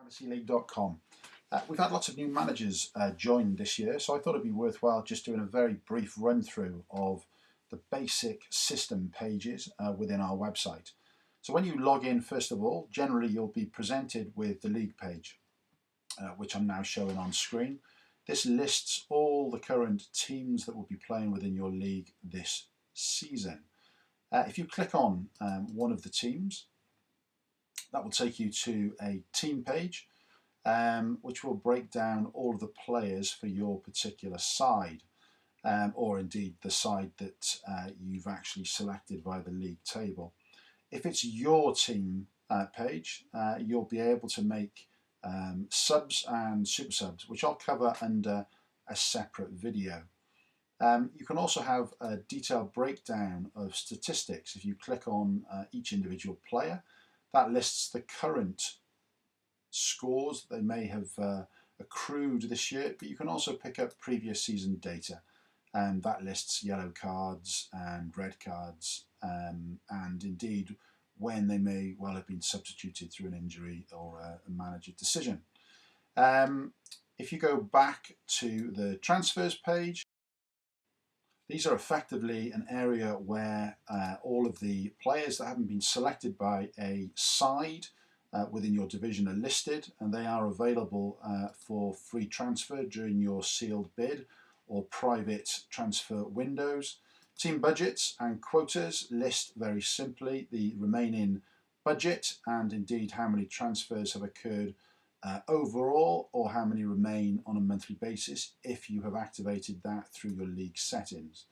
FantasyLeague.com. We've had lots of new managers join this year, so I thought it'd be worthwhile just doing a very brief run through of the basic system pages within our website. So when you log in, first of all, generally you'll be presented with the league page, which I'm now showing on screen. This lists all the current teams that will be playing within your league this season. If you click on one of the teams, that will take you to a team page, which will break down all of the players for your particular side, or indeed the side that you've actually selected via the league table. If it's your team page, you'll be able to make subs and super subs, which I'll cover under a separate video. You can also have a detailed breakdown of statistics. If you click on each individual player, that lists the current scores they may have accrued this year, but you can also pick up previous season data, and that lists yellow cards and red cards, and indeed when they may well have been substituted through an injury or a manager decision. If you go back to the transfers page, these are effectively an area where all of the players that haven't been selected by a side within your division are listed, and they are available for free transfer during your sealed bid or private transfer windows. Team budgets and quotas list very simply the remaining budget and indeed how many transfers have occurred overall, or how many remain on a monthly basis if you have activated that through your league settings.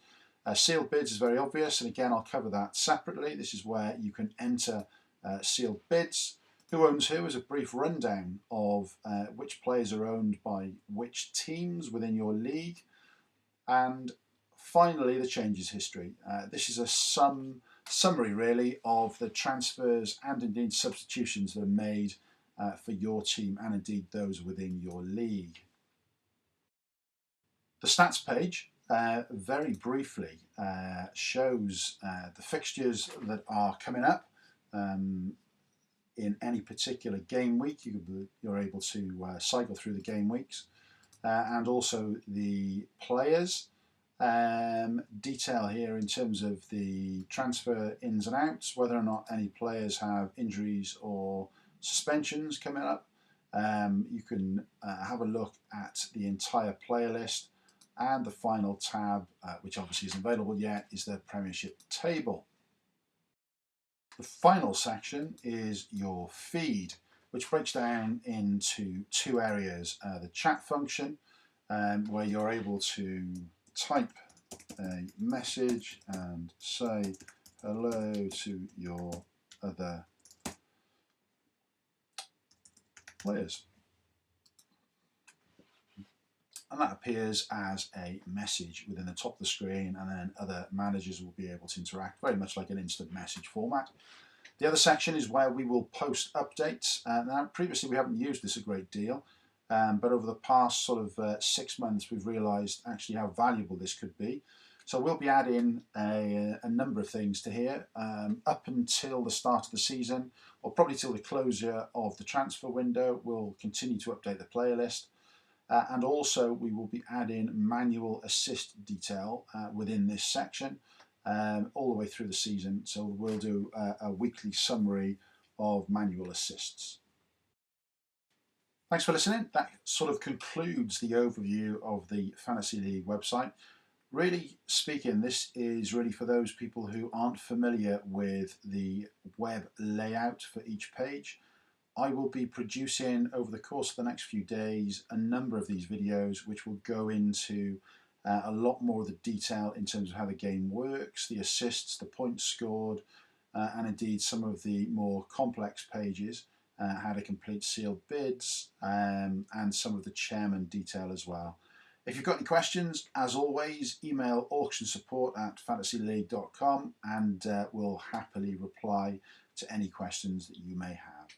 Sealed bids is very obvious, and again I'll cover that separately. This is where you can enter sealed bids. Who owns who is a brief rundown of which players are owned by which teams within your league. And finally, the changes history. This is a summary really of the transfers and indeed substitutions that are made for your team and indeed those within your league. The stats page very briefly shows the fixtures that are coming up in any particular game week. You're able to cycle through the game weeks, and also the players. Detail here in terms of the transfer ins and outs, whether or not any players have injuries or suspensions coming up. You can have a look at the entire player list, and the final tab, which obviously isn't available yet, is the Premiership table. The final section is your feed, which breaks down into two areas. The chat function, where you're able to type a message and say hello to your other players, and that appears as a message within the top of the screen, and then other managers will be able to interact very much like an instant message format. The other section is where we will post updates. Now previously we haven't used this a great deal, but over the past sort of 6 months we've realised actually how valuable this could be. So we'll be adding a number of things to here up until the start of the season, or probably till the closure of the transfer window. We'll continue to update the player list, and also we will be adding manual assist detail within this section all the way through the season. So we'll do a weekly summary of manual assists. Thanks for listening. That sort of concludes the overview of the Fantasy League website. Really speaking, this is really for those people who aren't familiar with the web layout for each page. I will be producing over the course of the next few days a number of these videos which will go into a lot more of the detail in terms of how the game works, the assists, the points scored, and indeed some of the more complex pages, how to complete sealed bids, and some of the chairman detail as well. If you've got any questions, as always, email auctionsupport@fantasyleague.com, and we'll happily reply to any questions that you may have.